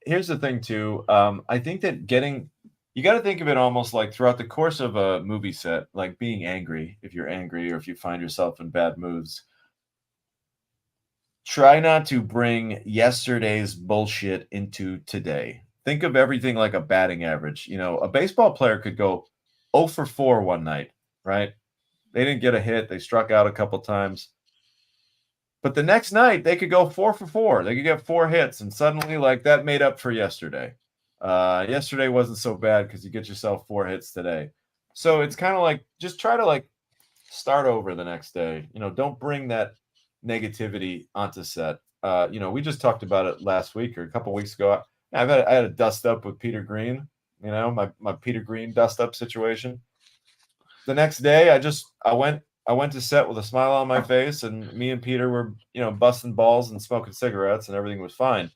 Here's the thing too. I think that you got to think of it almost like throughout the course of a movie set, like being angry. If you're angry or if you find yourself in bad moods, try not to bring yesterday's bullshit into today. Think of everything like a batting average. A baseball player could go 0 for 4 one night, right? They didn't get a hit. They struck out a couple times. But the next night they could go 4 for 4. They could get 4 hits, and suddenly like that made up for yesterday. Yesterday wasn't so bad because you get yourself 4 hits today. So it's kind of like just try to like start over the next day. Don't bring that negativity onto set. We just talked about it last week or a couple weeks ago. I had a dust up with Peter Green. My Peter Green dust up situation. The next day, I went to set with a smile on my face, and me and Peter were busting balls and smoking cigarettes, and everything was fine.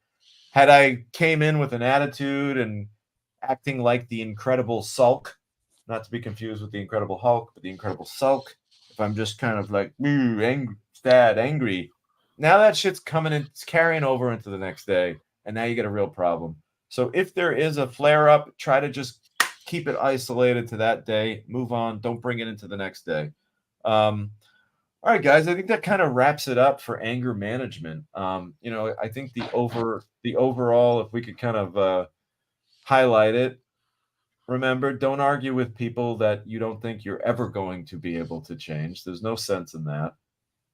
Had I came in with an attitude and acting like the Incredible Sulk, not to be confused with the Incredible Hulk, but the Incredible Sulk, if I'm just kind of like angry, sad, angry, now that shit's coming in, it's carrying over into the next day, and now you get a real problem. So if there is a flare up, try to just keep it isolated to that day, move on, don't bring it into the next day. All right, guys, I think that kind of wraps it up for anger management. I think the overall, if we could kind of highlight it, remember, don't argue with people that you don't think you're ever going to be able to change. There's no sense in that.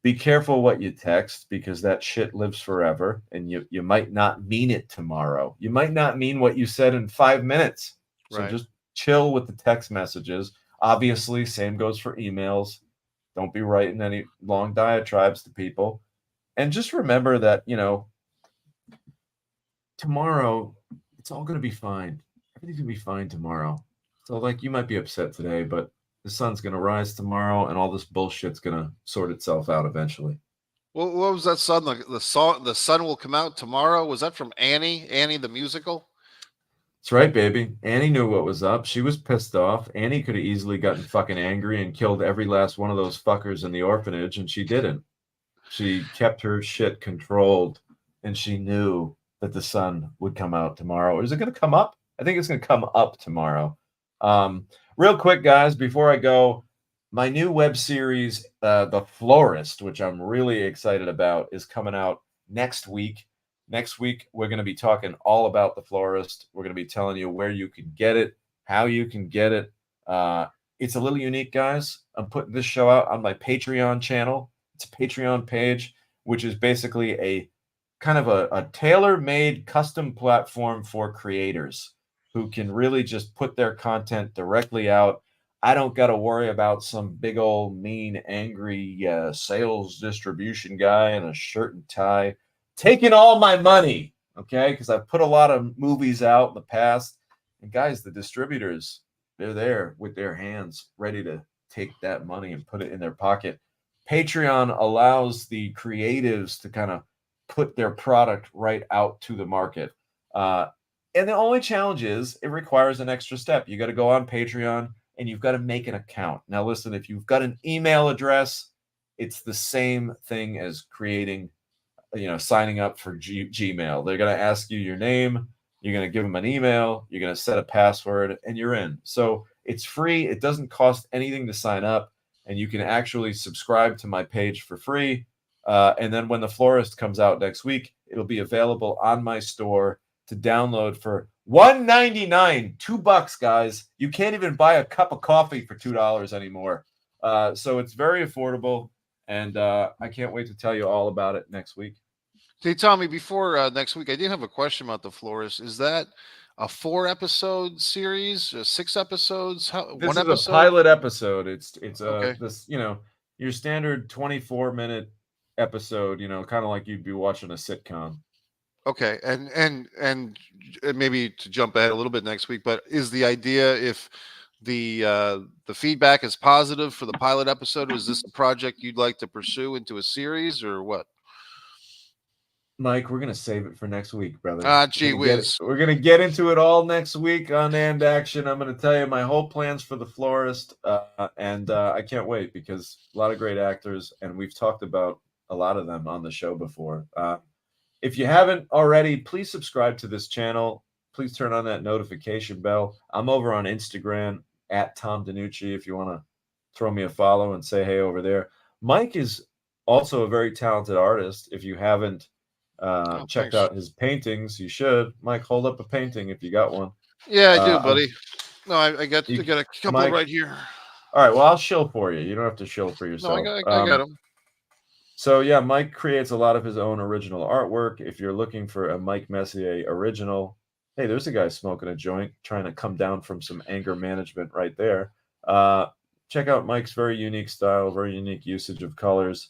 Be careful what you text, because that shit lives forever, and you might not mean it tomorrow. You might not mean what you said in 5 minutes. So Right. just chill with the text messages. Obviously, same goes for emails. Don't be writing any long diatribes to people. And just remember that, tomorrow it's all going to be fine. Everything's going to be fine tomorrow. So, like, you might be upset today, but the sun's going to rise tomorrow and all this bullshit's going to sort itself out eventually. What was that song? The song, "The Sun Will Come Out Tomorrow." Was that from Annie? Annie the musical? That's right, baby. Annie knew what was up. She was pissed off. Annie could have easily gotten fucking angry and killed every last one of those fuckers in the orphanage, and she didn't. She kept her shit controlled, and she knew that the sun would come out tomorrow. Is it going to come up? I think it's going to come up tomorrow. Real quick, guys, before I go, my new web series, The Florist, which I'm really excited about, is coming out next week. Next week, we're going to be talking all about The Florist. We're going to be telling you where you can get it, how you can get it. It's a little unique, guys. I'm putting this show out on my Patreon channel. It's a Patreon page, which is basically a kind of a tailor-made custom platform for creators who can really just put their content directly out. I don't got to worry about some big old mean, angry sales distribution guy in a shirt and tie taking all my money, okay? Because I've put a lot of movies out in the past. And guys, the distributors, they're there with their hands ready to take that money and put it in their pocket. Patreon allows the creatives to kind of put their product right out to the market. And the only challenge is it requires an extra step. You got to go on Patreon and you've got to make an account. Now, listen, if you've got an email address, it's the same thing as creating, signing up for Gmail. They're going to ask you your name. You're going to give them an email. You're going to set a password and you're in. So it's free. It doesn't cost anything to sign up. And you can actually subscribe to my page for free. And then when The Florist comes out next week, it'll be available on my store to download for $1.99, $2, guys. You can't even buy a cup of coffee for $2 anymore. So it's very affordable, and I can't wait to tell you all about it next week. Hey, Tommy, before next week, I did have a question about The Florist. Is that a 4-episode series, 6 episodes? This one is episode? a pilot episode. It's Okay. Your standard 24-minute episode, kind of like you'd be watching a sitcom. Okay, and maybe to jump ahead a little bit next week, but is the idea, if the feedback is positive for the pilot episode, is this a project you'd like to pursue into a series or what? Mike, we're gonna save it for next week, brother. Gee whiz. We're gonna get into it all next week on And Action. I'm gonna tell you my whole plans for The Florist, and I can't wait because a lot of great actors, and we've talked about a lot of them on the show before. If you haven't already, please subscribe to this channel. Please turn on that notification bell. I'm over on Instagram at Tom DiNucci if you want to throw me a follow and say hey over there. Mike is also a very talented artist. If you haven't checked out his paintings, you should. Mike, hold up a painting if you got one. Yeah, I do, buddy. No, I got a couple Mike, right here. All right, well, I'll shill for you. You don't have to shill for yourself. No, I got them. So yeah, Mike creates a lot of his own original artwork. If you're looking for a Mike Messier original, hey, there's a guy smoking a joint, trying to come down from some anger management right there. Check out Mike's very unique style, very unique usage of colors.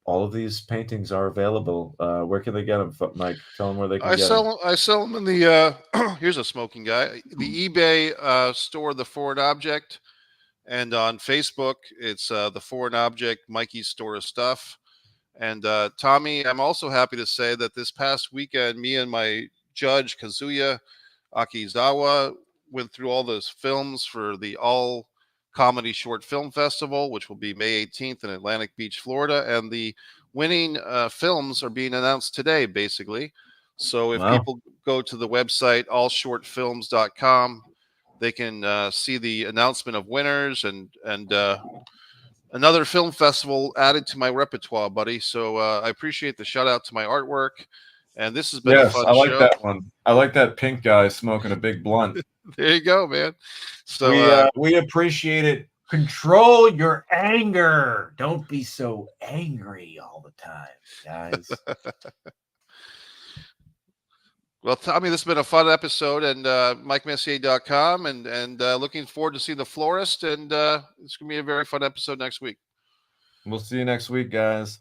All of these paintings are available. Where can they get them, Mike? Tell them where they can get them. I sell them in the here's a smoking guy. The eBay store, The Foreign Object, and on Facebook it's The Foreign Object, Mikey's Store of Stuff. And Tommy, I'm also happy to say that this past weekend, me and my judge Kazuya Akizawa went through all those films for the All Comedy Short Film Festival, which will be May 18th in Atlantic Beach, Florida. And the winning films are being announced today, basically. So if people go to the website, allshortfilms.com, they can see the announcement of winners and another film festival added to my repertoire, buddy. So I appreciate the shout out to my artwork. And this has been a fun show. I like that one. I like that pink guy smoking a big blunt. There you go, man. So we appreciate it. Control your anger. Don't be so angry all the time, guys. Well, Tommy, this has been a fun episode, and MikeMessier.com, and looking forward to see The Florist, and it's going to be a very fun episode next week. We'll see you next week, guys.